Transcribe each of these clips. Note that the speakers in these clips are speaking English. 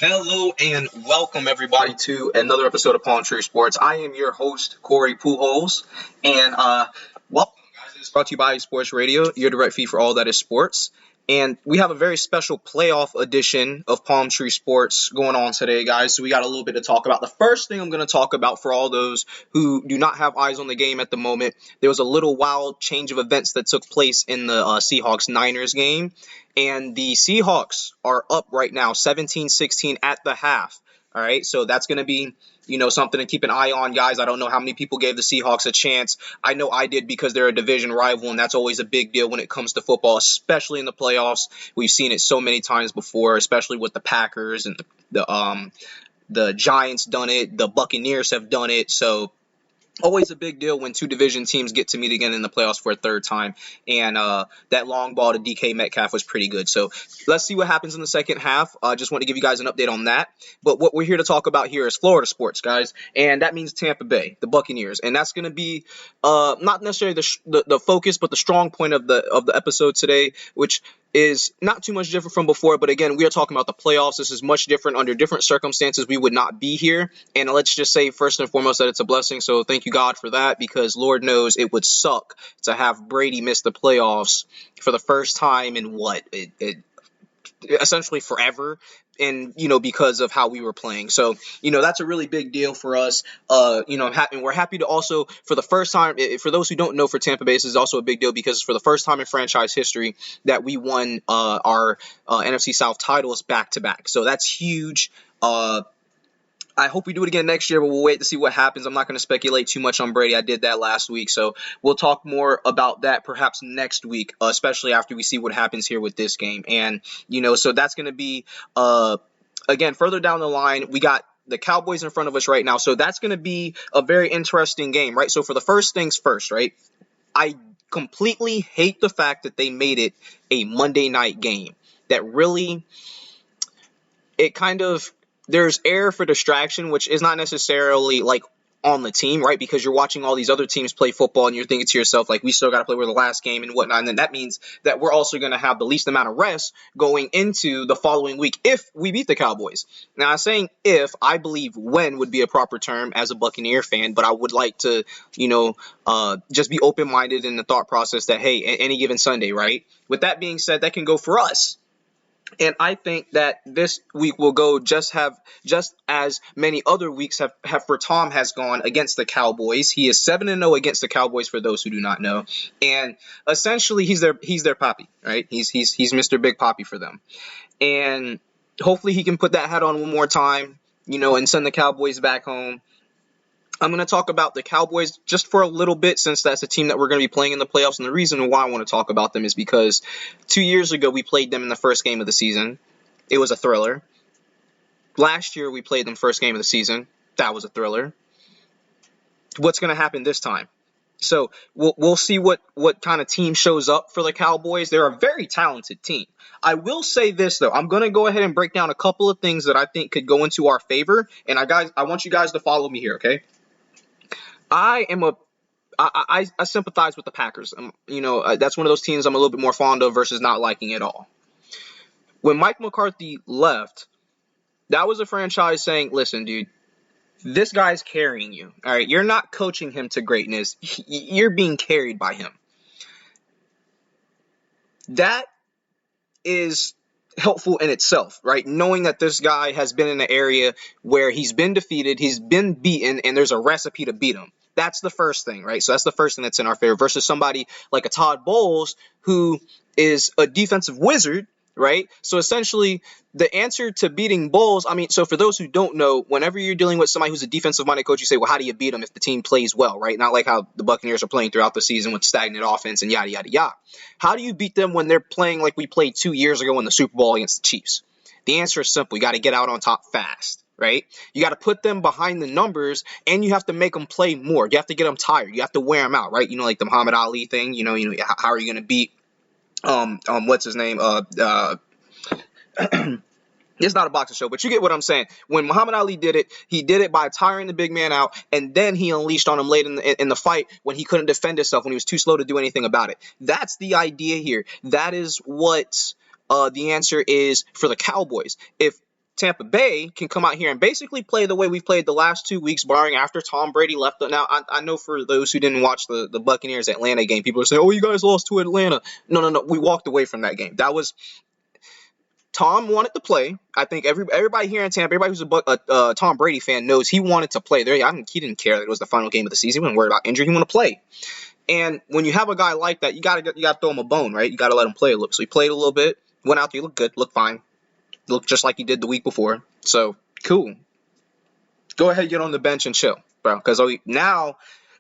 Hello and welcome everybody to another episode of Palm Tree Sports. I am your host, Corey Pujols, and welcome guys. It's brought to you by Sports Radio, your direct feed for all that is sports. And we have a very special playoff edition of Palm Tree Sports going on today, guys. So we got a little bit to talk about. The first thing I'm going to talk about for all those who do not have eyes on the game at the moment, there was a little wild change of events that took place in the Seahawks-Niners game. And the Seahawks are up right now, 17-16 at the half. All right, so that's going to be, something to keep an eye on, guys. I don't know how many people gave the Seahawks a chance. I know I did because they're a division rival, and that's always a big deal when it comes to football, especially in the playoffs. We've seen it so many times before, especially with the Packers and the Giants done it. The Buccaneers have done it. So always a big deal when two division teams get to meet again in the playoffs for a third time. And that long ball to DK Metcalf was pretty good. So let's see what happens in the second half. I just want to give you guys an update on that. But what we're here to talk about here is Florida sports, guys. And that means Tampa Bay, the Buccaneers. And that's going to be not necessarily the focus, but the strong point of the episode today, which is not too much different from before. But again, we are talking about the playoffs. This is much different. Under different circumstances, we would not be here. And let's just say first and foremost that it's a blessing. So thank you, God, for that, because Lord knows it would suck to have Brady miss the playoffs for the first time in essentially forever. And, because of how we were playing. So, that's a really big deal for us. We're happy to also, for the first time, for those who don't know, for Tampa Bay, this is also a big deal because for the first time in franchise history that we won our NFC South titles back-to-back. So that's huge. I hope we do it again next year, but we'll wait to see what happens. I'm not going to speculate too much on Brady. I did that last week, so we'll talk more about that perhaps next week, especially after we see what happens here with this game. And, so that's going to be, again, further down the line, we got the Cowboys in front of us right now, so that's going to be a very interesting game, right? So for the first things first, right, I completely hate the fact that they made it a Monday night game. That really, there's air for distraction, which is not necessarily like on the team, right? Because you're watching all these other teams play football and you're thinking to yourself, like, we still got to play with the last game and whatnot. And then that means that we're also going to have the least amount of rest going into the following week if we beat the Cowboys. Now, I'm saying if, I believe when would be a proper term as a Buccaneer fan, but I would like to, just be open-minded in the thought process that, hey, any given Sunday, right? With that being said, that can go for us. And I think that this week will go just as many other weeks have for Tom has gone against the Cowboys. He is 7-0 against the Cowboys for those who do not know. And essentially he's their Poppy, right? He's Mr. Big Poppy for them. And hopefully he can put that hat on one more time, and send the Cowboys back home. I'm going to talk about the Cowboys just for a little bit since that's a team that we're going to be playing in the playoffs. And the reason why I want to talk about them is because 2 years ago we played them in the first game of the season. It was a thriller. Last year we played them first game of the season. That was a thriller. What's going to happen this time? So we'll see what kind of team shows up for the Cowboys. They're a very talented team. I will say this, though. I'm going to go ahead and break down a couple of things that I think could go into our favor. And I want you guys to follow me here, okay? I sympathize with the Packers. That's one of those teams I'm a little bit more fond of versus not liking at all. When Mike McCarthy left, that was a franchise saying, listen, dude, this guy's carrying you. All right, you're not coaching him to greatness. You're being carried by him. That is helpful in itself, right? Knowing that this guy has been in an area where he's been defeated, he's been beaten, and there's a recipe to beat him. That's the first thing, right? So that's the first thing that's in our favor versus somebody like a Todd Bowles who is a defensive wizard, right? So essentially, the answer to beating Bowles, so for those who don't know, whenever you're dealing with somebody who's a defensive-minded coach, you say, well, how do you beat them if the team plays well, right? Not like how the Buccaneers are playing throughout the season with stagnant offense and yada, yada, yada. How do you beat them when they're playing like we played 2 years ago in the Super Bowl against the Chiefs? The answer is simple. You got to get out on top fast. Right? You got to put them behind the numbers, and you have to make them play more. You have to get them tired. You have to wear them out, right? Like the Muhammad Ali thing. How are you going to beat what's his name? It's not a boxing show, but you get what I'm saying. When Muhammad Ali did it, he did it by tiring the big man out, and then he unleashed on him late in the fight when he couldn't defend himself, when he was too slow to do anything about it. That's the idea here. That is what the answer is for the Cowboys. If Tampa Bay can come out here and basically play the way we've played the last 2 weeks, barring after Tom Brady left. Now, I know for those who didn't watch the Buccaneers Atlanta game, people are saying, "Oh, you guys lost to Atlanta." No. We walked away from that game. That was Tom wanted to play. I think everybody here in Tampa, everybody who's a Tom Brady fan knows he wanted to play. He didn't care that it was the final game of the season. He wasn't worried about injury. He wanted to play. And when you have a guy like that, you gotta throw him a bone, right? You gotta let him play a little. So he played a little bit, went out there, looked good, looked fine, looked just like he did the week before. So cool. Go ahead, get on the bench and chill, bro. Because now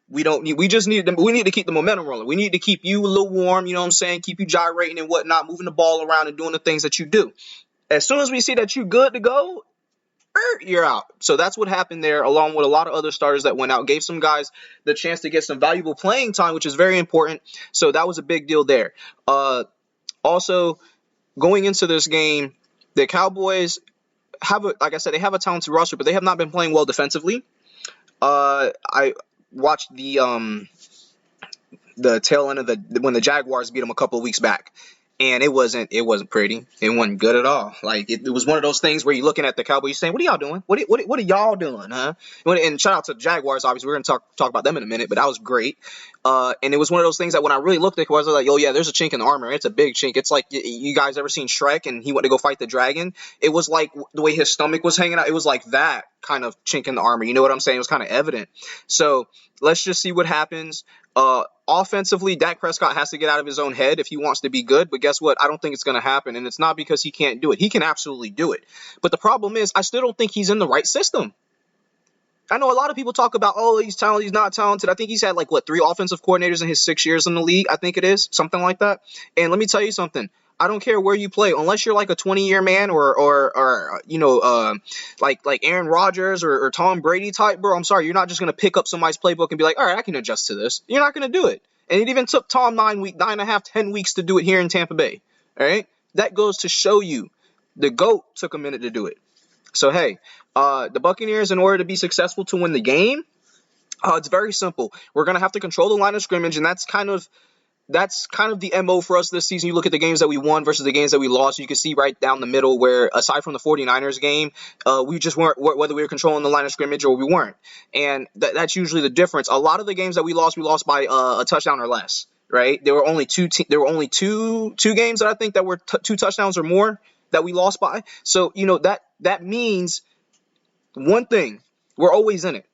we need to keep the momentum rolling. We need to keep you a little warm. You know what I'm saying? Keep you gyrating and whatnot, moving the ball around and doing the things that you do. As soon as we see that you're good to go, you're out. So that's what happened there, along with a lot of other starters that went out. Gave some guys the chance to get some valuable playing time, which is very important. So that was a big deal there. Also, going into this game, the Cowboys like I said, they have a talented roster, but they have not been playing well defensively. I watched the tail end of when the Jaguars beat them a couple of weeks back. And it wasn't pretty. It wasn't good at all. Like it was one of those things where you're looking at the Cowboys saying, "What are y'all doing? What are y'all doing, huh?" And shout out to the Jaguars. Obviously, we're gonna talk about them in a minute, but that was great. And it was one of those things that when I really looked at it, I was like, "Oh yeah, there's a chink in the armor. It's a big chink. It's like you guys ever seen Shrek and he went to go fight the dragon? It was like the way his stomach was hanging out. It was like that kind of chink in the armor. You know what I'm saying? It was kind of evident. So let's just see what happens. Offensively, Dak Prescott has to get out of his own head if he wants to be good, but guess what? I don't think it's going to happen, and it's not because he can't do it. He can absolutely do it. But the problem is, I still don't think he's in the right system. I know a lot of people talk about, oh, he's talented, he's not talented. I think he's had, 3 offensive coordinators in his 6 years in the league, I think it is, something like that. And let me tell you something. I don't care where you play, unless you're like a 20-year man or like Aaron Rodgers or Tom Brady type, bro. I'm sorry, you're not just gonna pick up somebody's playbook and be like, all right, I can adjust to this. You're not gonna do it. And it even took Tom 10 weeks to do it here in Tampa Bay. All right, that goes to show you the GOAT took a minute to do it. So hey, the Buccaneers, in order to be successful to win the game, it's very simple. We're gonna have to control the line of scrimmage, and that's kind of the MO for us this season. You look at the games that we won versus the games that we lost. You can see right down the middle where, aside from the 49ers game, we just weren't, whether we were controlling the line of scrimmage or we weren't. And that's usually the difference. A lot of the games that we lost by a touchdown or less, right? There were only two games that I think that were 2 touchdowns or more that we lost by. So, that means one thing: we're always in it.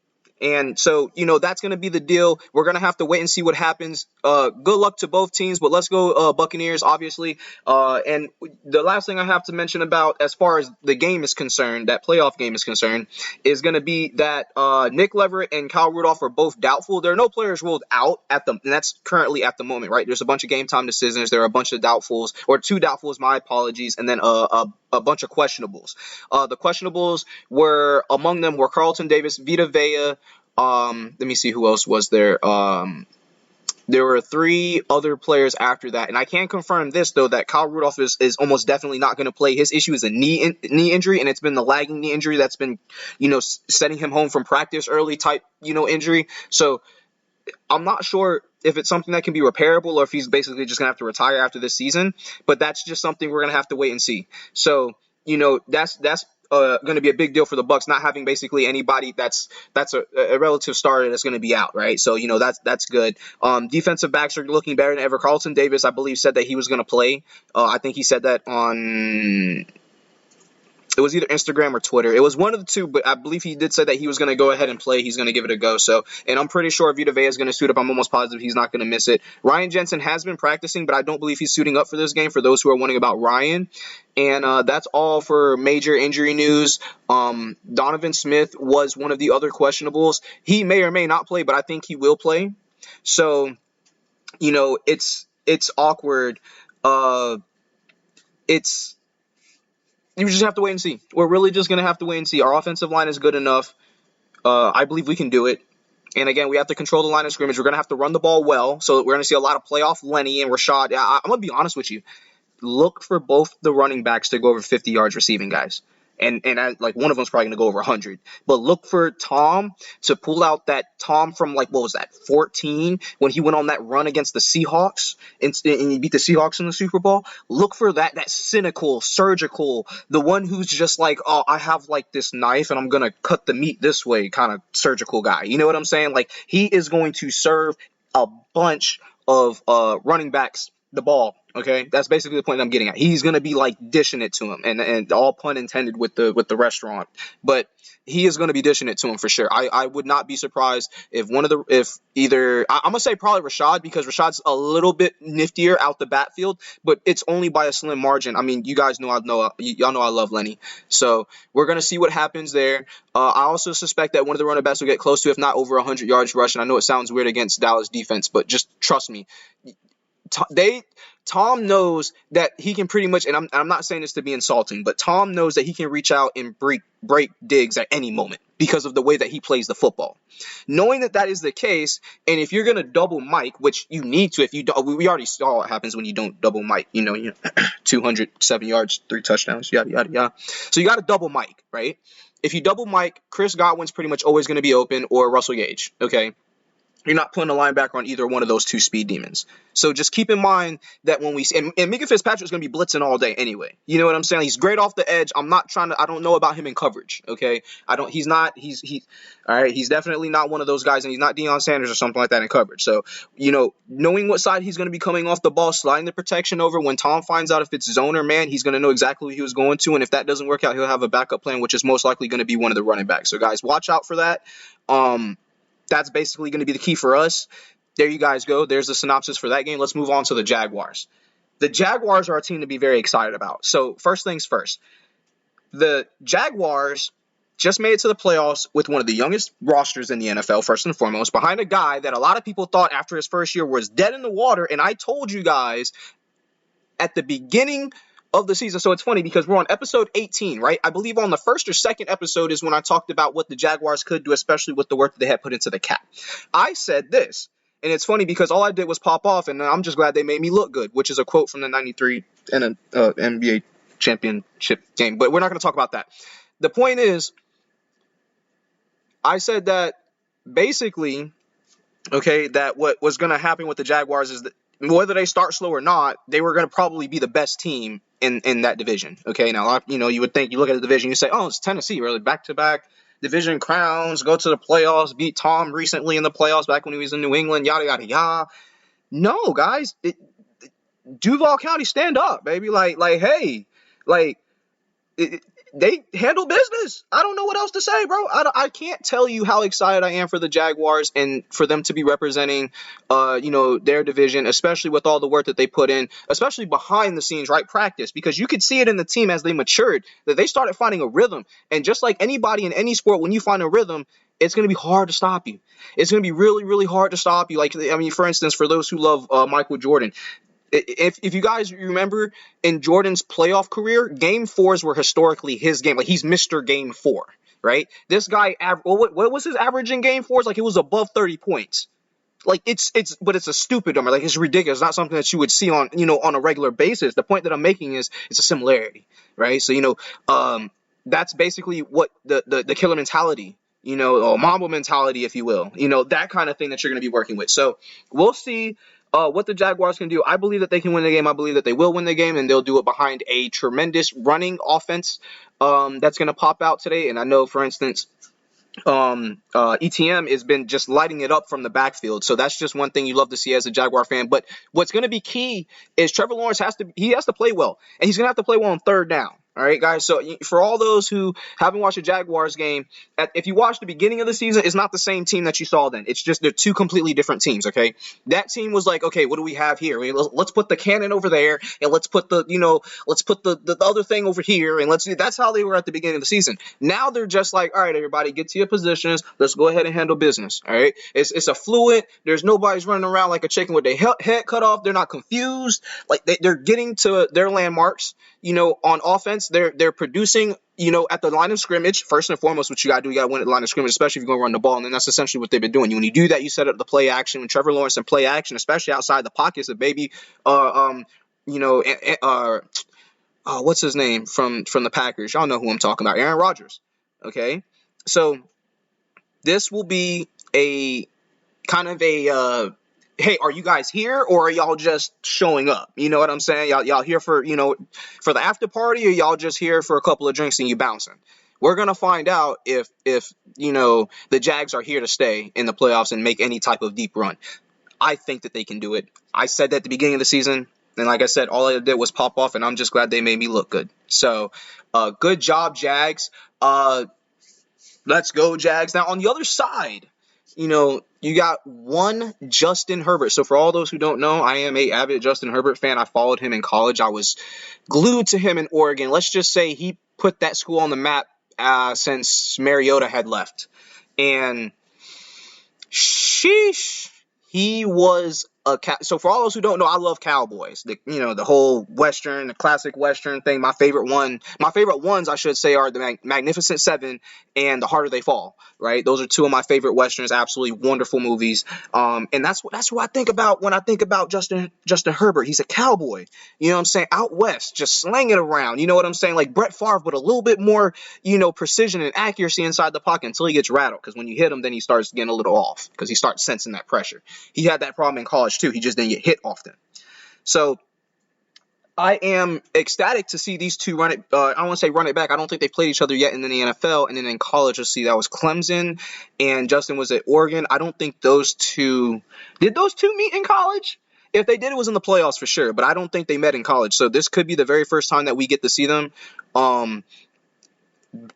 And so, that's going to be the deal. We're going to have to wait and see what happens. Good luck to both teams, but let's go Buccaneers, obviously. And the last thing I have to mention about, as far as the game is concerned, that playoff game is concerned, is going to be that Nick Leverett and Kyle Rudolph are both doubtful. There are no players ruled out and that's currently at the moment, right? There's a bunch of game time decisions. There are a bunch of doubtfuls, or 2 doubtfuls, my apologies, and then a bunch of questionables. The questionables among them were Carlton Davis, Vita Vea. Let me see who else was there. There were 3 other players after that, and I can confirm this though, that Kyle Rudolph is almost definitely not going to play. His issue is a knee injury, and it's been the lagging knee injury that's been, setting him home from practice early type, injury. So I'm not sure if it's something that can be repairable or if he's basically just going to have to retire after this season, but that's just something we're going to have to wait and see. So, that's going to be a big deal for the Bucs, not having basically anybody that's a relative starter that's going to be out, right? So, that's good. Defensive backs are looking better than ever. Carlton Davis, I believe, said that he was going to play. I think he said that on... It was either Instagram or Twitter. It was one of the two, but I believe he did say that he was going to go ahead and play. He's going to give it a go. So, and I'm pretty sure Vita Vea is going to suit up. I'm almost positive he's not going to miss it. Ryan Jensen has been practicing, but I don't believe he's suiting up for this game, for those who are wondering about Ryan. And that's all for major injury news. Donovan Smith was one of the other questionables. He may or may not play, but I think he will play. So, it's awkward. You just have to wait and see. We're really just going to have to wait and see. Our offensive line is good enough. I believe we can do it. And again, we have to control the line of scrimmage. We're going to have to run the ball well. So we're going to see a lot of playoff Lenny and Rashad. I'm going to be honest with you. Look for both the running backs to go over 50 yards receiving, guys. like one of them's probably going to go over 100. But look for Tom to pull out that Tom from like, what was that, 14, when he went on that run against the Seahawks and he beat the Seahawks in the Super Bowl. Look for that cynical, surgical, the one who's just like, oh, I have like this knife and I'm going to cut the meat this way kind of surgical guy. You know what I'm saying? Like, he is going to serve a bunch of running backs the ball. Okay, that's basically the point I'm getting at. He's gonna be like dishing it to him, and all pun intended with the restaurant, but he is gonna be dishing it to him for sure. I would not be surprised if I'm gonna say probably Rashad, because Rashad's a little bit niftier out the backfield, but it's only by a slim margin. I mean, you guys know y'all know I love Lenny, so we're gonna see what happens there. I also suspect that one of the running backs will get close to, if not over 100 yards rushing. I know it sounds weird against Dallas defense, but just trust me. Tom knows that he can pretty much, and I'm not saying this to be insulting, but Tom knows that he can reach out and break Diggs at any moment because of the way that he plays the football. Knowing that is the case, and if you're going to double Mike, which you need to, if you don't, we already saw what happens when you don't double Mike, 207 yards, 3 touchdowns, yada, yada, yada. So you got to double Mike, right? If you double Mike, Chris Godwin's pretty much always going to be open, or Russell Gage, okay? You're not putting a linebacker on either one of those two speed demons. So just keep in mind that when and Minka Fitzpatrick's going to be blitzing all day anyway. You know what I'm saying? He's great off the edge. I don't know about him in coverage, okay? He's definitely not one of those guys, and he's not Deion Sanders or something like that in coverage. So, knowing what side he's going to be coming off the ball, sliding the protection over, when Tom finds out if it's zone or man, he's going to know exactly what he was going to, and if that doesn't work out, he'll have a backup plan, which is most likely going to be one of the running backs. So guys, watch out for that. That's basically going to be the key for us. There you guys go. There's the synopsis for that game. Let's move on to the Jaguars. The Jaguars are a team to be very excited about. So first things first, the Jaguars just made it to the playoffs with one of the youngest rosters in the NFL, first and foremost, behind a guy that a lot of people thought after his first year was dead in the water. And I told you guys at the beginning of the season. So it's funny because we're on episode 18, right? I believe on the first or second episode is when I talked about what the Jaguars could do, especially with the work that they had put into the cap. I said this, and it's funny because all I did was pop off, and I'm just glad they made me look good, which is a quote from the 93 NBA championship game. But we're not going to talk about that. The point is, I said that basically, okay, that what was going to happen with the Jaguars is that whether they start slow or not, they were going to probably be the best team in that division. Okay, now you would think, you look at the division, you say, oh, it's Tennessee, really, back-to-back division crowns, go to the playoffs, beat Tom recently in the playoffs back when he was in New England, yada yada yada. No, guys, Duval County, stand up, baby. Hey, they handle business. I don't know what else to say, bro. I can't tell you how excited I am for the Jaguars and for them to be representing, their division, especially with all the work that they put in, especially behind the scenes, right? Practice, because you could see it in the team as they matured, that they started finding a rhythm. And just like anybody in any sport, when you find a rhythm, it's going to be hard to stop you. It's going to be really, really hard to stop you. Like, for instance, for those who love Michael Jordan, if you guys remember in Jordan's playoff career, Game 4s were historically his game. Like, he's Mr. Game 4, right? This guy, what was his average in Game 4s? Like, it was above 30 points. Like, but it's a stupid number. Like, it's ridiculous. It's not something that you would see on a regular basis. The point that I'm making is it's a similarity, right? So, that's basically what the killer mentality, or Mamba mentality, if you will, that kind of thing that you're going to be working with. So we'll see what the Jaguars can do. I believe that they can win the game. I believe that they will win the game, and they'll do it behind a tremendous running offense that's going to pop out today. And I know, for instance, ETM has been just lighting it up from the backfield. So that's just one thing you love to see as a Jaguar fan. But what's going to be key is Trevor Lawrence has to play well, and he's going to have to play well on third down. All right, guys. So for all those who haven't watched a Jaguars game, if you watch the beginning of the season, it's not the same team that you saw then. It's just they're two completely different teams. Okay, that team was like, okay, what do we have here? Let's put the cannon over there, and let's put the other thing over here, and that's how they were at the beginning of the season. Now they're just like, all right, everybody, get to your positions. Let's go ahead and handle business. All right, it's affluent. There's nobody's running around like a chicken with their head cut off. They're not confused. Like they're getting to their landmarks. On offense, they're producing, at the line of scrimmage. First and foremost, what you got to do, you got to win at the line of scrimmage, especially if you're going to run the ball. And then that's essentially what they've been doing. When you do that, you set up the play action. When Trevor Lawrence in play action, especially outside the pockets of what's his name from the Packers? Y'all know who I'm talking about, Aaron Rodgers. Okay, so this will be a kind of a hey, are you guys here or are y'all just showing up? You know what I'm saying? Y'all here for for the after party, or y'all just here for a couple of drinks and you bouncing? We're gonna find out if the Jags are here to stay in the playoffs and make any type of deep run. I think that they can do it. I said that at the beginning of the season, and like I said, all I did was pop off, and I'm just glad they made me look good. So, good job, Jags. Let's go, Jags. Now, on the other side, you got one Justin Herbert. So for all those who don't know, I am a avid Justin Herbert fan. I followed him in college. I was glued to him in Oregon. Let's just say he put that school on the map since Mariota had left. And sheesh, he was so for all those who don't know, I love Cowboys. The whole Western, the classic Western thing. My favorite ones, I should say, are the Magnificent Seven and The Harder They Fall. Right, those are two of my favorite Westerns. Absolutely wonderful movies. And that's what I think about when I think about Justin Herbert. He's a cowboy. You know what I'm saying? Out west, just slang it around. You know what I'm saying? Like Brett Favre, but a little bit more, precision and accuracy inside the pocket until he gets rattled. Because when you hit him, then he starts getting a little off because he starts sensing that pressure. He had that problem in college too. He just didn't get hit often. So I am ecstatic to see these two run it. I don't want to say run it back. I don't think they played each other yet in the NFL. And then in college, let's see, that was Clemson and Justin was at Oregon. I don't think those two meet in college. If they did, it was in the playoffs for sure. But I don't think they met in college. So this could be the very first time that we get to see them.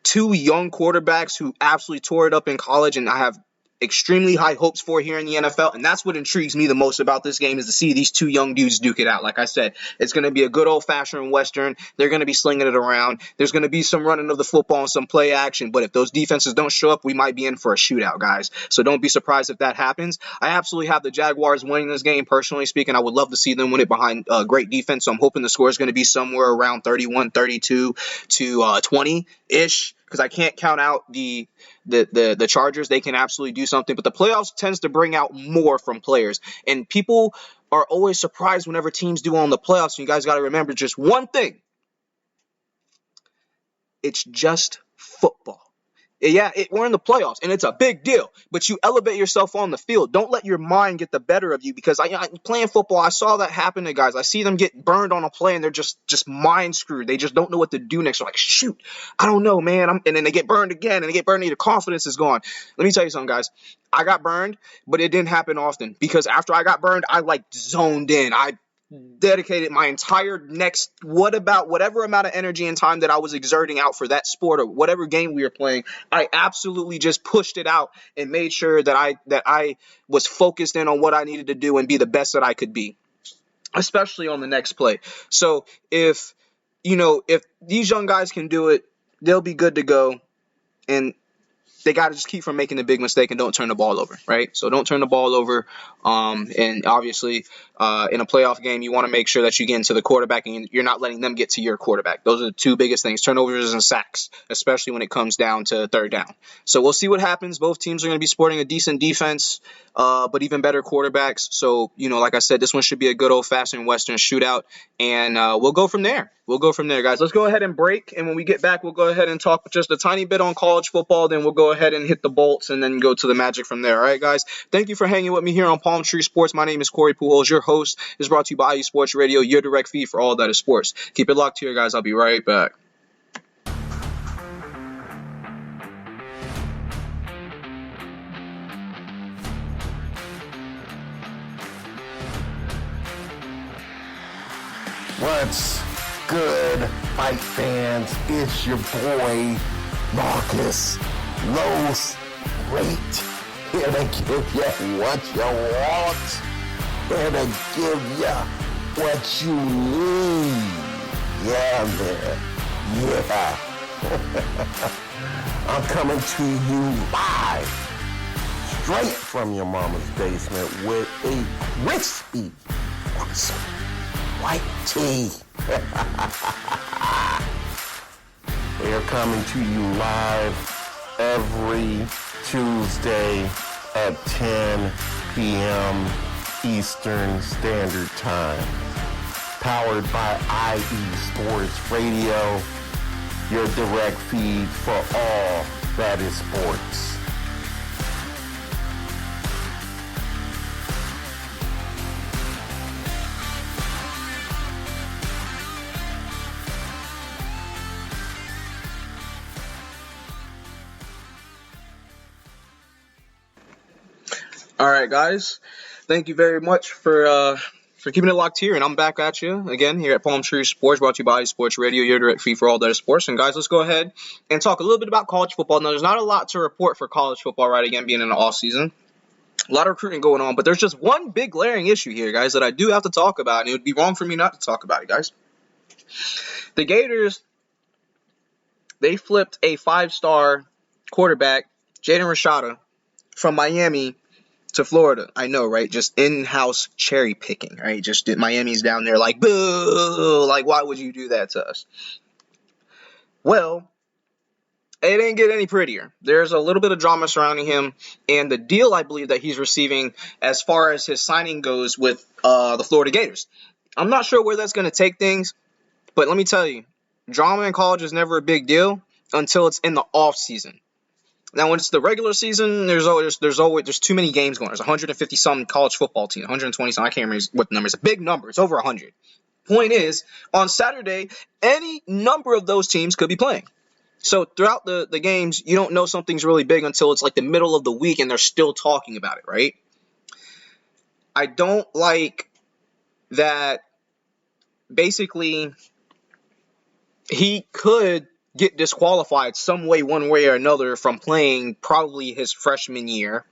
Two young quarterbacks who absolutely tore it up in college, and I have extremely high hopes for here in the NFL, and that's what intrigues me the most about this game is to see these two young dudes duke it out. Like I said, it's going to be a good old-fashioned Western. They're going to be slinging it around. There's going to be some running of the football and some play action, but if those defenses don't show up, we might be in for a shootout, guys. So don't be surprised if that happens. I absolutely have the Jaguars winning this game, personally speaking. I would love to see them win it behind great defense, so I'm hoping the score is going to be somewhere around 31, 32 to 20-ish, because I can't count out the Chargers. They can absolutely do something, but the playoffs tends to bring out more from players, and people are always surprised whenever teams do well in the playoffs. And you guys got to remember just one thing: it's just football. Yeah, we're in the playoffs, and it's a big deal. But you elevate yourself on the field. Don't let your mind get the better of you, because playing football, I saw that happen to guys. I see them get burned on a play, and they're just mind screwed. They just don't know what to do next. They're like, shoot, I don't know, man. And then they get burned again, and they get burned, and their confidence is gone. Let me tell you something, guys. I got burned, but it didn't happen often, because after I got burned, I zoned in. I dedicated my entire next whatever amount of energy and time that I was exerting out for that sport or whatever game we were playing. I absolutely just pushed it out and made sure that I was focused in on what I needed to do and be the best that I could be, especially on the next play. So if these young guys can do it, they'll be good to go. And they got to just keep from making a big mistake and don't turn the ball over, right? So don't turn the ball over. And obviously, in a playoff game, you want to make sure that you get into the quarterback and you're not letting them get to your quarterback. Those are the two biggest things, turnovers and sacks, especially when it comes down to third down. So we'll see what happens. Both teams are going to be sporting a decent defense, but even better quarterbacks. So, like I said, this one should be a good old-fashioned Western shootout, and we'll go from there. Guys. Let's go ahead and break, and when we get back, we'll go ahead and talk just a tiny bit on college football. Then we'll go ahead and hit the bolts and then go to the magic from there. All right, guys? Thank you for hanging with me here on Palm Tree Sports. My name is Corey Pujols. Your host is brought to you by IU Sports Radio, your direct feed for all that is sports. Keep it locked here, guys. I'll be right back. What's good, fight fans? It's your boy, Marcus Los Great, here to give you what you want, here to give you what you need. Yeah, man. Yeah. I'm coming to you live, straight from your mama's basement with a crispy white tea. We are coming to you live every Tuesday at 10 p.m. Eastern Standard Time. powered by IE Sports Radio, your direct feed for all that is sports. All right, guys. Thank you very much for keeping it locked here, and I'm back at you again here at Palm Tree Sports, brought to you by Sports Radio, your direct feed for all that is sports. And guys, let's go ahead and talk a little bit about college football. Now, there's not a lot to report for college football, right? Again, being in the off season, a lot of recruiting going on, but there's just one big glaring issue here, guys, that I do have to talk about, and it would be wrong for me not to talk about it, guys. The Gators, they flipped a 5-star quarterback, Jaden Rashada, from Miami to Florida. I know, right? Just in-house cherry picking, right? Just Miami's down there like, boo! Like, why would you do that to us? Well, it didn't get any prettier. There's a little bit of drama surrounding him, and the deal I believe that he's receiving as far as his signing goes with the Florida Gators. I'm not sure where that's going to take things, but let me tell you, drama in college is never a big deal until it's in the off season. Now, when it's the regular season, there's too many games going. There's 150 some college football teams, 120 some. I can't remember what the number is. A big number. It's over 100. Point is, on Saturday, any number of those teams could be playing. So throughout the games, you don't know something's really big until it's like the middle of the week and they're still talking about it, right? I don't like that. Basically, he could get disqualified some way, one way or another, from playing probably his freshman year,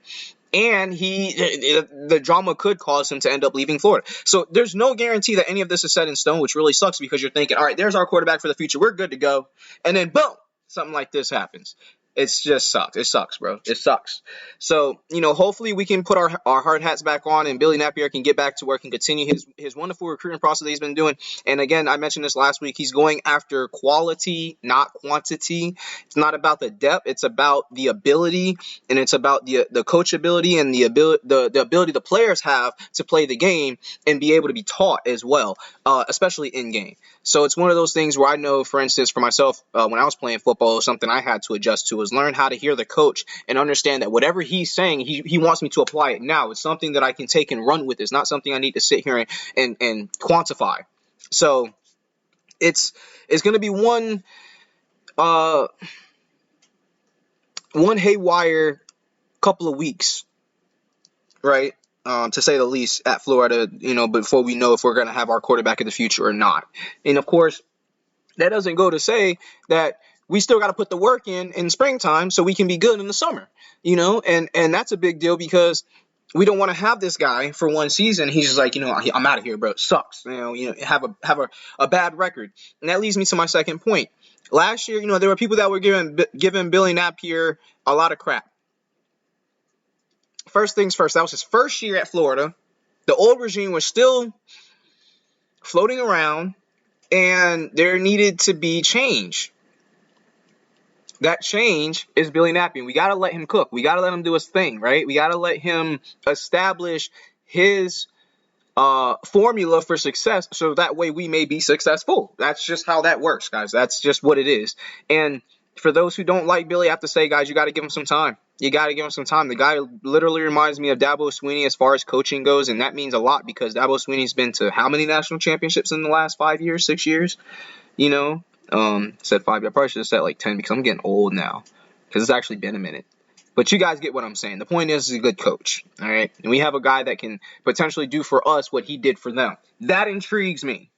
and the drama could cause him to end up leaving Florida. So there's no guarantee that any of this is set in stone, which really sucks because you're thinking, all right, there's our quarterback for the future, we're good to go, and then boom, something like this happens. It just sucks. It sucks, bro. It sucks. So, hopefully we can put our hard hats back on and Billy Napier can get back to work and continue his wonderful recruiting process that he's been doing. And again, I mentioned this last week, he's going after quality, not quantity. It's not about the depth. It's about the ability, and it's about the coachability and the ability the players have to play the game and be able to be taught as well, especially in game. So it's one of those things where I know, for instance, for myself, when I was playing football, something I had to adjust to was learn how to hear the coach and understand that whatever he's saying, he wants me to apply it now. It's something that I can take and run with. It's not something I need to sit here and quantify. So it's going to be one haywire couple of weeks, right? To say the least, at Florida, before we know if we're going to have our quarterback in the future or not. And of course, that doesn't go to say that we still got to put the work in springtime so we can be good in the summer, and that's a big deal because we don't want to have this guy for one season. He's just like, I'm out of here, bro. It sucks. Have a bad record. And that leads me to my second point. Last year, there were people that were giving Billy Napier a lot of crap. First things first, that was his first year at Florida. The old regime was still floating around, and there needed to be change. That change is Billy Napier. We got to let him cook. We got to let him do his thing, right? We got to let him establish his formula for success so that way we may be successful. That's just how that works, guys. That's just what it is. And for those who don't like Billy, I have to say, guys, you got to give him some time. You got to give him some time. The guy literally reminds me of Dabo Swinney as far as coaching goes, and that means a lot because Dabo Swinney's been to how many national championships in the last 5 years, 6 years? Said 5. I probably should have said like 10 because I'm getting old now because it's actually been a minute. But you guys get what I'm saying. The point is, he's a good coach, all right? And we have a guy that can potentially do for us what he did for them. That intrigues me.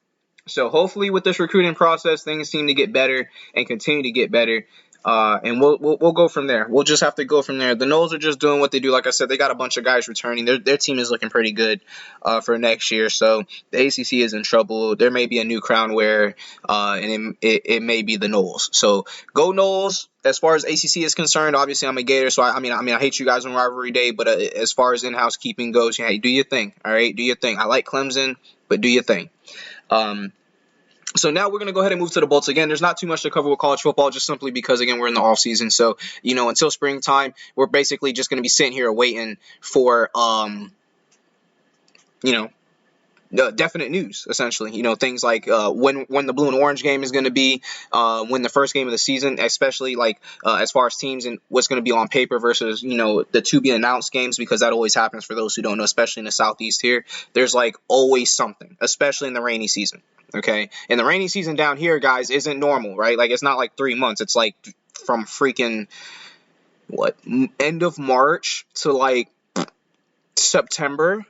So hopefully with this recruiting process, things seem to get better and continue to get better. And we'll go from there. We'll just have to go from there. The Noles are just doing what they do. Like I said, they got a bunch of guys returning. Their team is looking pretty good for next year. So the ACC is in trouble. There may be a new crown wearer, and it may be the Noles. So go Noles. As far as ACC is concerned, obviously I'm a Gator, so I hate you guys on rivalry day. But as far as in-house keeping goes, hey, do your thing. All right, do your thing. I like Clemson, but do your thing. So now we're going to go ahead and move to the Bolts. Again, there's not too much to cover with college football just simply because, again, we're in the off season. So, until springtime, we're basically just going to be sitting here waiting for, definite news, essentially. Things like when the blue and orange game is going to be, when the first game of the season, especially like as far as teams and what's going to be on paper versus the to be announced games, because that always happens for those who don't know, especially in the Southeast here. There's like always something, especially in the rainy season. Okay, and the rainy season down here, guys, isn't normal, right? Like it's not like 3 months. It's like from freaking end of March to like September-ish,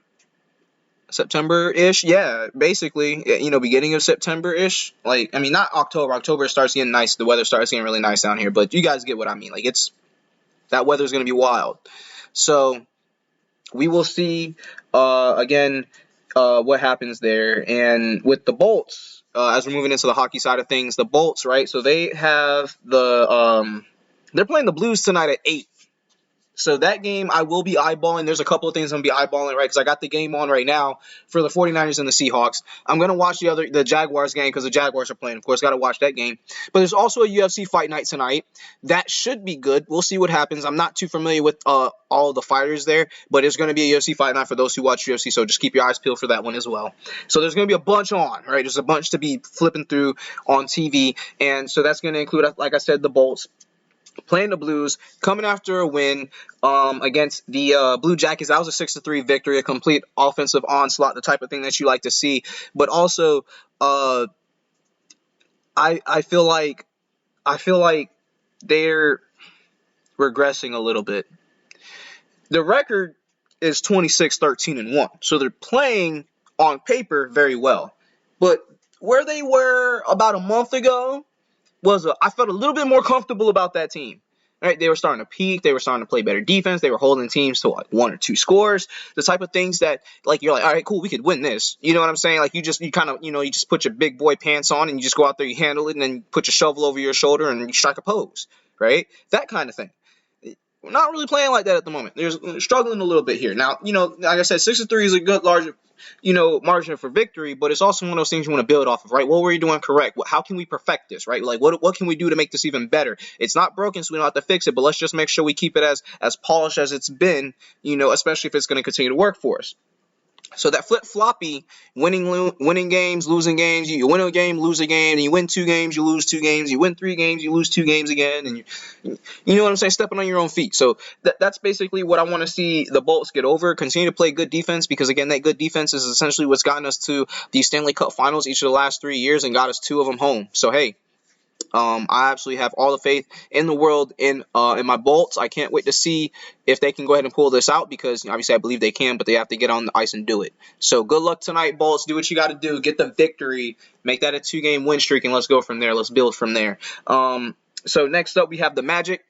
yeah, basically, beginning of September-ish. Like, I mean, not October. October starts getting nice. The weather starts getting really nice down here, but you guys get what I mean. Like, that weather's going to be wild. So, we will see, again, what happens there. And with the Bolts, as we're moving into the hockey side of things, the Bolts, right? So, they have they're playing the Blues tonight at 8. So that game I will be eyeballing. There's a couple of things I'm going to be eyeballing, right? Because I got the game on right now for the 49ers and the Seahawks. I'm going to watch the Jaguars game because the Jaguars are playing. Of course, got to watch that game. But there's also a UFC fight night tonight. That should be good. We'll see what happens. I'm not too familiar with all of the fighters there, but it's going to be a UFC fight night for those who watch UFC. So just keep your eyes peeled for that one as well. So there's going to be a bunch on, right? There's a bunch to be flipping through on TV. And so that's going to include, like I said, the Bolts playing the Blues, coming after a win against the Blue Jackets. That was a 6-3 victory, a complete offensive onslaught, the type of thing that you like to see. But also, I feel like they're regressing a little bit. The record is 26-13-1, so they're playing on paper very well. But where they were about a month ago, I felt a little bit more comfortable about that team. Right? They were starting to peak. They were starting to play better defense. They were holding teams to like 1 or 2 scores. The type of things that like you're like, all right, cool, we could win this. You know what I'm saying? Like you just put your big boy pants on and you just go out there, you handle it, and then put your shovel over your shoulder and you strike a pose. Right? That kind of thing. We're not really playing like that at the moment. They're struggling a little bit here. Now, like I said, 6-3 is a good large margin for victory, but it's also one of those things you want to build off of, right? What were you doing correct? How can we perfect this, right? Like, what can we do to make this even better? It's not broken, so we don't have to fix it, but let's just make sure we keep it as polished as it's been, especially if it's going to continue to work for us. So that flip-floppy, winning games, losing games, you win a game, lose a game, and you win 2 games, you lose 2 games, you win 3 games, you lose 2 games again, and you know what I'm saying, stepping on your own feet. So that's basically what I want to see the Bolts get over, continue to play good defense, because again, that good defense is essentially what's gotten us to the Stanley Cup Finals each of the last 3 years and got us 2 of them home. So hey, I absolutely have all the faith in the world in my Bolts. I can't wait to see if they can go ahead and pull this out, because obviously I believe they can, but they have to get on the ice and do it. So good luck tonight, Bolts. Do what you got to do. Get the victory. Make that a 2-game win streak, and let's go from there. Let's build from there. So next up, we have the Magic.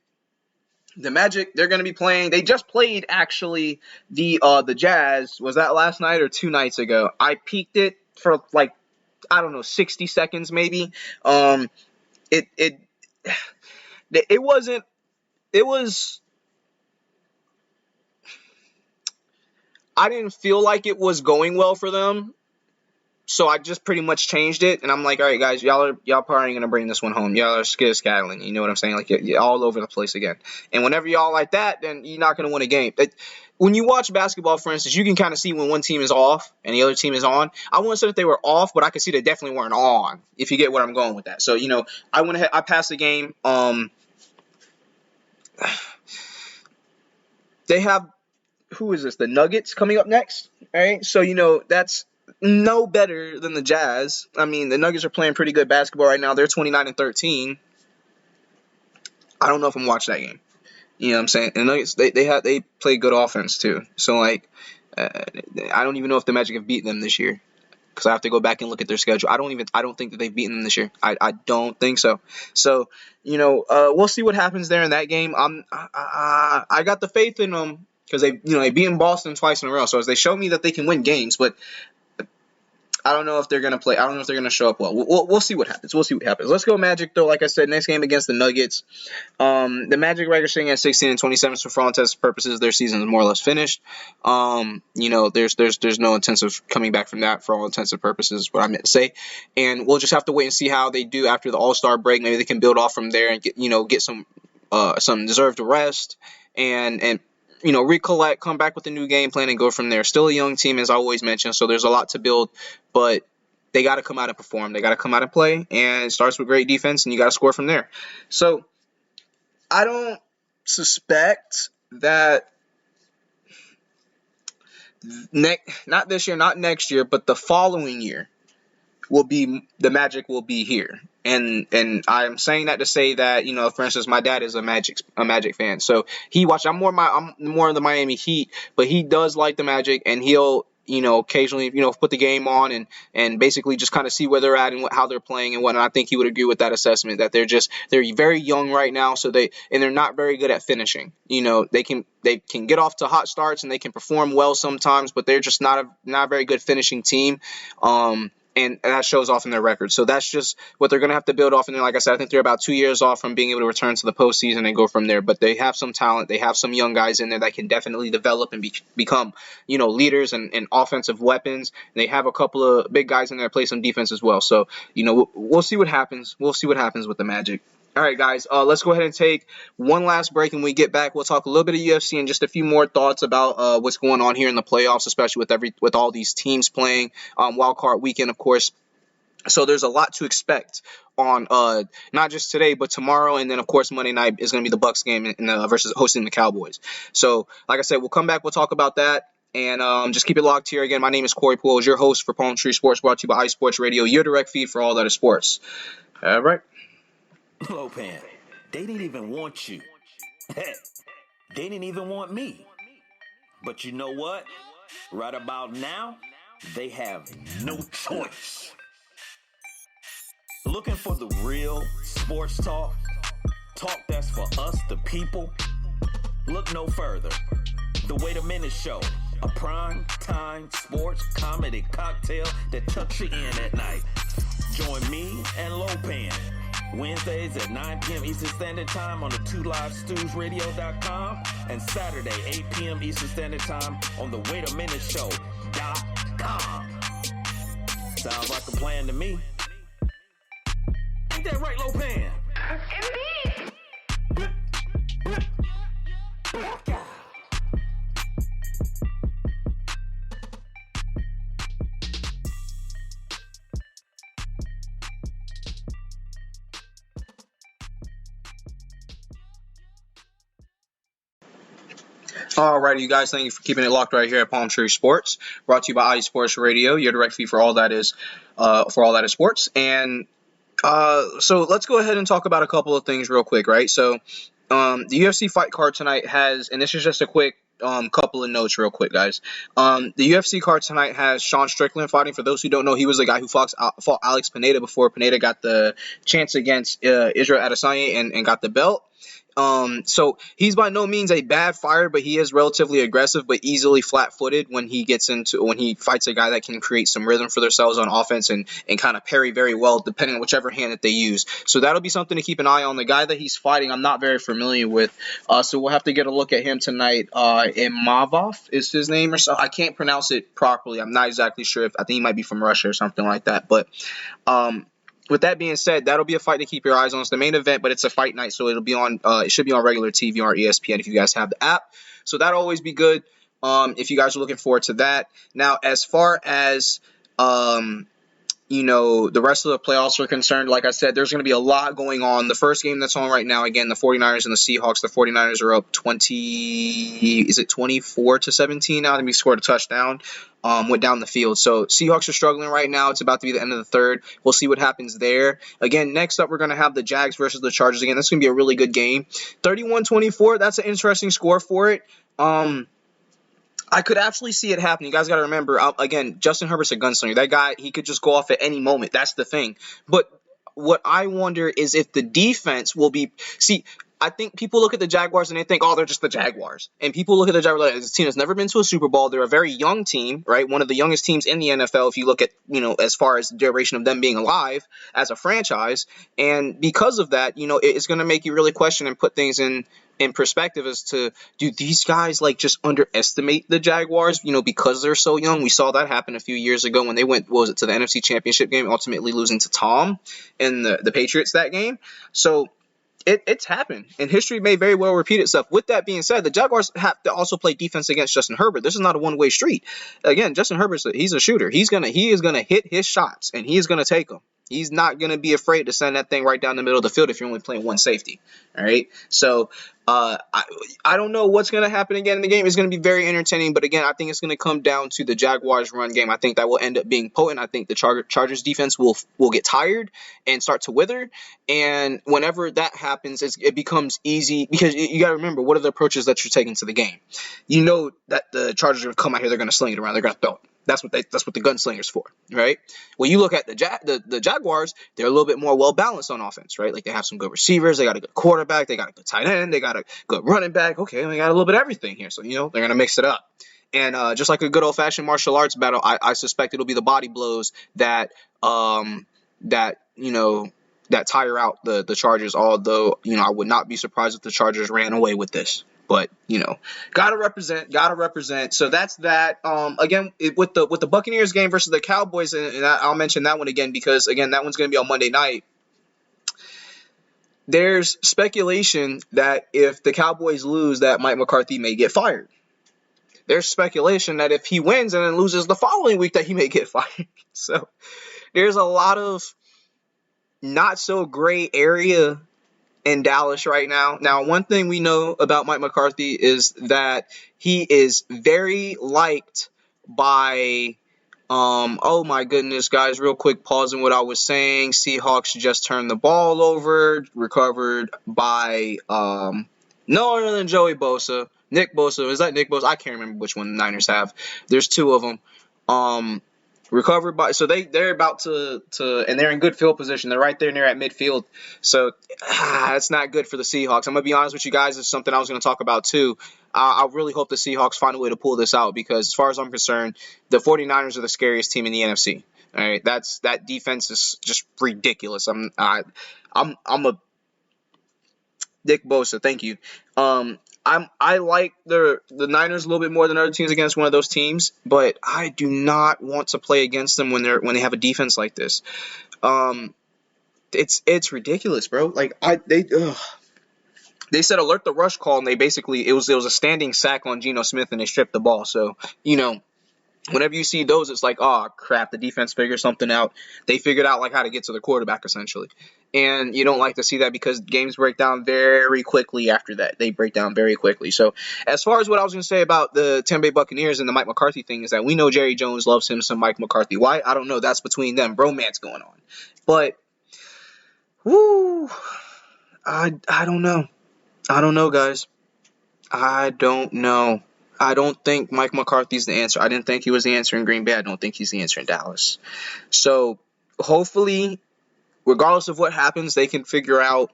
The Magic, they're going to be playing. They just played, actually, the Jazz. Was that last night or 2 nights ago? I peeked it for, 60 seconds maybe. It was, I didn't feel like it was going well for them, so I just pretty much changed it, and I'm like, all right, guys, y'all probably ain't gonna bring this one home. Y'all are scattering, you know what I'm saying? Like, you're all over the place again. And whenever y'all like that, then you're not gonna win a game. When you watch basketball, for instance, you can kind of see when one team is off and the other team is on. I wouldn't say that they were off, but I could see they definitely weren't on, if you get where I'm going with that. So, I went ahead, I passed the game. They have, who is this? The Nuggets coming up next, all right? So, that's no better than the Jazz. I mean, the Nuggets are playing pretty good basketball right now. They're 29-13. I don't know if I'm watching that game. You know what I'm saying? And the Nuggets, they play good offense too. So I don't even know if the Magic have beaten them this year, because I have to go back and look at their schedule. I don't think that they've beaten them this year. I don't think so. So we'll see what happens there in that game. I got the faith in them, because they beaten Boston twice in a row. So as they show me that they can win games, but I don't know if they're going to play. I don't know if they're going to show up well. We'll see what happens. Let's go Magic, though. Like I said, next game against the Nuggets. The Magic record sitting at 16-27, so for all intents and purposes, their season is more or less finished. There's no intensive coming back from that for all intents and purposes, is what I meant to say. And we'll just have to wait and see how they do after the All-Star break. Maybe they can build off from there and get some deserved rest and recollect, come back with a new game plan, and go from there. Still a young team, as I always mention, so there's a lot to build, but they got to come out and perform. They got to come out and play, and it starts with great defense, and you got to score from there. So I don't suspect that not this year, not next year, but the following year the Magic will be here. And I'm saying that to say that, for instance, my dad is a Magic fan. So I'm more of the Miami Heat, but he does like the Magic, and he'll, occasionally, put the game on and basically just kind of see where they're at and how they're playing and whatnot. I think he would agree with that assessment that they're very young right now. So they're not very good at finishing. They can get off to hot starts and they can perform well sometimes, but they're just not a very good finishing team. And that shows off in their record. So that's just what they're going to have to build off. And then, like I said, I think they're about 2 years off from being able to return to the postseason and go from there. But they have some talent. They have some young guys in there that can definitely develop and become, leaders and offensive weapons. And they have a couple of big guys in there that play some defense as well. So, we'll see what happens. We'll see what happens with the Magic. All right, guys, let's go ahead and take one last break. And when we get back, we'll talk a little bit of UFC and just a few more thoughts about what's going on here in the playoffs, especially with all these teams playing wild card weekend, of course. So there's a lot to expect on not just today, but tomorrow. And then, of course, Monday night is going to be the Bucks game versus hosting the Cowboys. So, like I said, we'll come back. We'll talk about that. And just keep it locked here. Again, my name is Corey Pools, your host for Palm Tree Sports, brought to you by iSports Radio, your direct feed for all that is sports. All right. Lopan, they didn't even want you. Heck, they didn't even want me. But you know what? Right about now, they have no choice. Looking for the real sports talk that's for us, the people? Look no further. The Wait a Minute Show, a prime time sports comedy cocktail that tucks you in at night. Join me and Lopan Wednesdays at 9 p.m. Eastern Standard Time on the 2livestewsradio.com and Saturday, 8 p.m. Eastern Standard Time on the waitaminuteShow.com. Sounds like a plan to me. Ain't that right, Lopan? Indeed. Alrighty, you guys, thank you for keeping it locked right here at Palm Tree Sports, brought to you by iSports Radio, your direct feed for all that is sports. And so let's go ahead and talk about a couple of things real quick, right? So the UFC fight card tonight has, and this is just a quick couple of notes real quick, guys. The UFC card tonight has Sean Strickland fighting. For those who don't know, he was the guy who fought Alex Pineda before Pineda got the chance against Israel Adesanya and got the belt. So he's by no means a bad fighter, but he is relatively aggressive, but easily flat-footed when he fights a guy that can create some rhythm for themselves on offense and kind of parry very well, depending on whichever hand that they use. So that'll be something to keep an eye on. The guy that he's fighting, I'm not very familiar with, so we'll have to get a look at him tonight. Imavov is his name or so. I can't pronounce it properly. I'm not exactly sure. I think he might be from Russia or something like that, but with that being said, that'll be a fight to keep your eyes on. It's the main event, but it's a fight night, so it'll be on. It should be on regular TV or ESPN if you guys have the app. So that'll always be good. If you guys are looking forward to that. Now, as far as the rest of the playoffs are concerned, like I said, there's going to be a lot going on. The first game that's on right now, again, the 49ers and the Seahawks. The 49ers are up 24-17 now. I think we scored a touchdown. Went down the field. So Seahawks are struggling right now. It's about to be the end of the third. We'll see what happens there. Again, next up, we're going to have the Jags versus the Chargers. Again, that's going to be a really good game. 31-24, that's an interesting score for it. I could actually see it happening. You guys got to remember, again, Justin Herbert's a gunslinger. That guy, he could just go off at any moment. That's the thing. But what I wonder is if the defense will be – see, I think people look at the Jaguars and they think, oh, they're just the Jaguars. And people look at the Jaguars like, this team has never been to a Super Bowl. They're a very young team, right? One of the youngest teams in the NFL if you look at, as far as the duration of them being alive as a franchise. And because of that, it's going to make you really question and put things in perspective as to, do these guys just underestimate the Jaguars, because they're so young? We saw that happen a few years ago when they went, to the NFC Championship game, ultimately losing to Tom and the Patriots that game. So It's happened, and history may very well repeat itself. With that being said, the Jaguars have to also play defense against Justin Herbert. This is not a one-way street. Again, Justin Herbert, he's a shooter. He is gonna hit his shots, and he is gonna take them. He's not going to be afraid to send that thing right down the middle of the field if you're only playing one safety. All right. So I don't know what's going to happen again in the game. It's going to be very entertaining. But again, I think it's going to come down to the Jaguars run game. I think that will end up being potent. I think the Chargers defense will get tired and start to wither. And whenever that happens, it becomes easy because you got to remember, what are the approaches that you're taking to the game? You know that the Chargers are going to come out here. They're going to sling it around. They're going to throw it. That's what the gunslinger's for, right? When you look at the Jaguars, they're a little bit more well balanced on offense, right? Like they have some good receivers, they got a good quarterback, they got a good tight end, they got a good running back. Okay, they got a little bit of everything here, so they're gonna mix it up. And just like a good old fashioned martial arts battle, I suspect it'll be the body blows that tire out the Chargers. Although I would not be surprised if the Chargers ran away with this. But gotta represent. So that's that. Again, with the Buccaneers game versus the Cowboys, and I'll mention that one again because again that one's gonna be on Monday night. There's speculation that if the Cowboys lose, that Mike McCarthy may get fired. There's speculation that if he wins and then loses the following week, that he may get fired. So there's a lot of not so gray area in Dallas right now. Now, one thing we know about Mike McCarthy is that he is very liked by oh my goodness, guys, real quick, pausing what I was saying. Seahawks just turned the ball over, recovered by no other than Joey Bosa. Nick Bosa. Is that Nick Bosa? I can't remember which one the Niners have. There's two of them. Recovered by, so they're about to and they're in good field position. They're right there near at midfield. So it's not good for the Seahawks. I'm gonna be honest with you guys. It's something I was gonna talk about too. I really hope the Seahawks find a way to pull this out because as far as I'm concerned, the 49ers are the scariest team in the NFC. All right, that defense is just ridiculous. I'm a Nick Bosa. Thank you. I like the Niners a little bit more than other teams against one of those teams, but I do not want to play against them when they have a defense like this. It's ridiculous, bro. Like they said alert the rush call, and they basically it was a standing sack on Geno Smith, and they stripped the ball. So whenever you see those, it's like, oh crap, the defense figured something out. They figured out like how to get to the quarterback essentially. And you don't like to see that because games break down very quickly after that. They break down very quickly. So as far as what I was going to say about the Tampa Bay Buccaneers and the Mike McCarthy thing is that we know Jerry Jones loves him some Mike McCarthy. Why? I don't know. That's between them. Bromance going on. But, I don't know. I don't know, guys. I don't know. I don't think Mike McCarthy's the answer. I didn't think he was the answer in Green Bay. I don't think he's the answer in Dallas. So hopefully, regardless of what happens, they can figure out.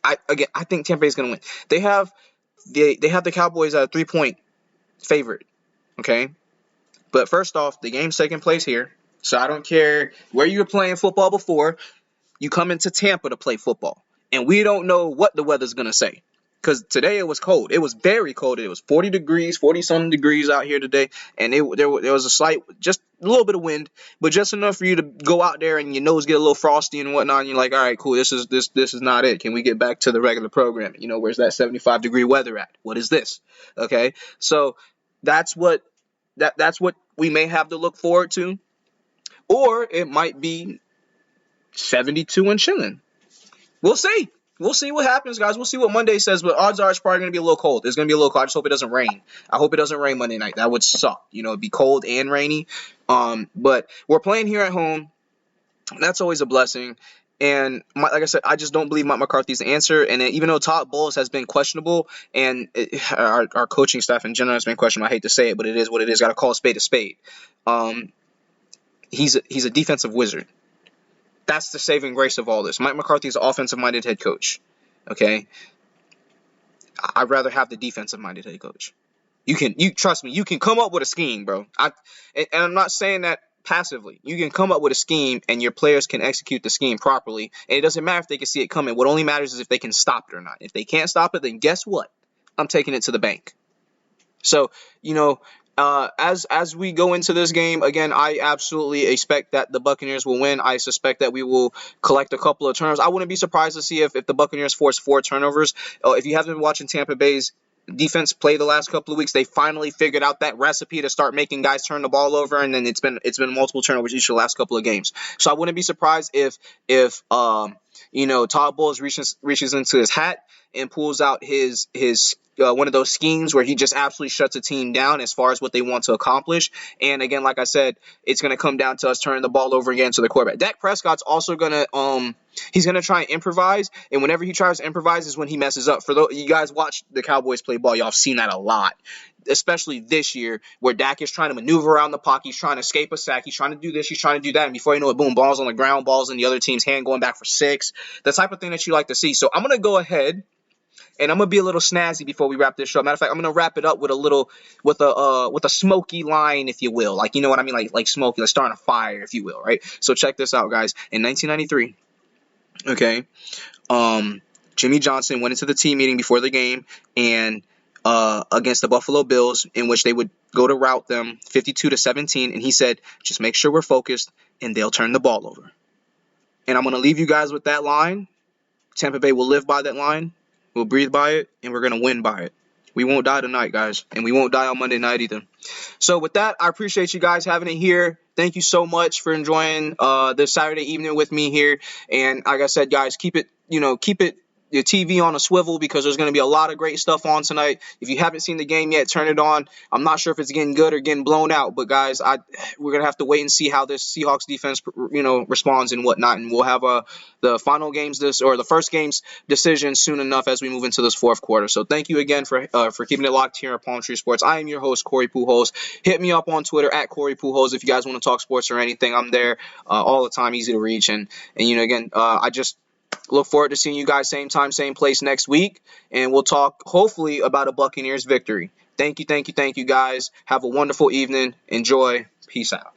I think Tampa Bay's going to win. They have the Cowboys at a 3-point favorite. Okay, but first off, the game's taking place here, so I don't care where you were playing football before. You come into Tampa to play football, and we don't know what the weather's going to say. Because today it was cold. It was very cold. It was 40-something degrees out here today. And there was just a little bit of wind, but just enough for you to go out there and your nose get a little frosty and whatnot. And you're like, all right, cool. This is not it. Can we get back to the regular programming? Where's that 75-degree weather at? What is this? Okay. So that's what we may have to look forward to. Or it might be 72 and chilling. We'll see. We'll see what happens, guys. We'll see what Monday says, but odds are it's probably going to be a little cold. It's going to be a little cold. I just hope it doesn't rain. I hope it doesn't rain Monday night. That would suck. It'd be cold and rainy. But we're playing here at home. That's always a blessing. And like I said, I just don't believe Mike McCarthy's the answer. And even though Todd Bowles has been questionable, and our coaching staff in general has been questionable, I hate to say it, but it is what it is. Got to call a spade a spade. He's a defensive wizard. That's the saving grace of all this. Mike McCarthy is an offensive-minded head coach. Okay? I'd rather have the defensive-minded head coach. You trust me, you can come up with a scheme, bro. And I'm not saying that passively. You can come up with a scheme and your players can execute the scheme properly. And it doesn't matter if they can see it coming. What only matters is if they can stop it or not. If they can't stop it, then guess what? I'm taking it to the bank. So, As we go into this game, again, I absolutely expect that the Buccaneers will win. I suspect that we will collect a couple of turnovers. I wouldn't be surprised to see if the Buccaneers force 4 turnovers. If you haven't been watching Tampa Bay's defense play the last couple of weeks, they finally figured out that recipe to start making guys turn the ball over, and then it's been multiple turnovers each of the last couple of games. So I wouldn't be surprised if Todd Bowles reaches into his hat and pulls out his one of those schemes where he just absolutely shuts a team down as far as what they want to accomplish. And again, like I said, it's going to come down to us turning the ball over again to the quarterback. Dak Prescott's also going to he's going to try and improvise, and whenever he tries to improvise is when he messes up. For those you guys watch the Cowboys play ball, y'all have seen that a lot, especially this year, where Dak is trying to maneuver around the pocket, he's trying to escape a sack, he's trying to do this, he's trying to do that, and before you know it, boom, balls on the ground, balls in the other team's hand going back for 6. The type of thing that you like to see. So I'm going to go ahead and I'm gonna be a little snazzy before we wrap this show. Matter of fact, I'm gonna wrap it up with a smoky line, if you will. Like, you know what I mean? Like smoky, like starting a fire, if you will, right? So check this out, guys. In 1993, okay, Jimmy Johnson went into the team meeting before the game and against the Buffalo Bills, in which they would go to rout them 52-17, and he said, "Just make sure we're focused, and they'll turn the ball over." And I'm gonna leave you guys with that line. Tampa Bay will live by that line. We'll breathe by it, and we're going to win by it. We won't die tonight, guys, and we won't die on Monday night either. So with that, I appreciate you guys having it here. Thank you so much for enjoying this Saturday evening with me here. And like I said, guys, keep it your TV on a swivel, because there's going to be a lot of great stuff on tonight. If you haven't seen the game yet, turn it on. I'm not sure if it's getting good or getting blown out, but guys, we're going to have to wait and see how this Seahawks defense, responds and whatnot. And we'll have the final games the first game's decision soon enough as we move into this fourth quarter. So thank you again for keeping it locked here at Palm Tree Sports. I am your host, Corey Pujols. Hit me up on Twitter at Corey Pujols if you guys want to talk sports or anything. I'm there all the time, easy to reach. And again, I just look forward to seeing you guys same time, same place next week, and we'll talk hopefully about a Buccaneers victory. Thank you, guys. Have a wonderful evening. Enjoy. Peace out.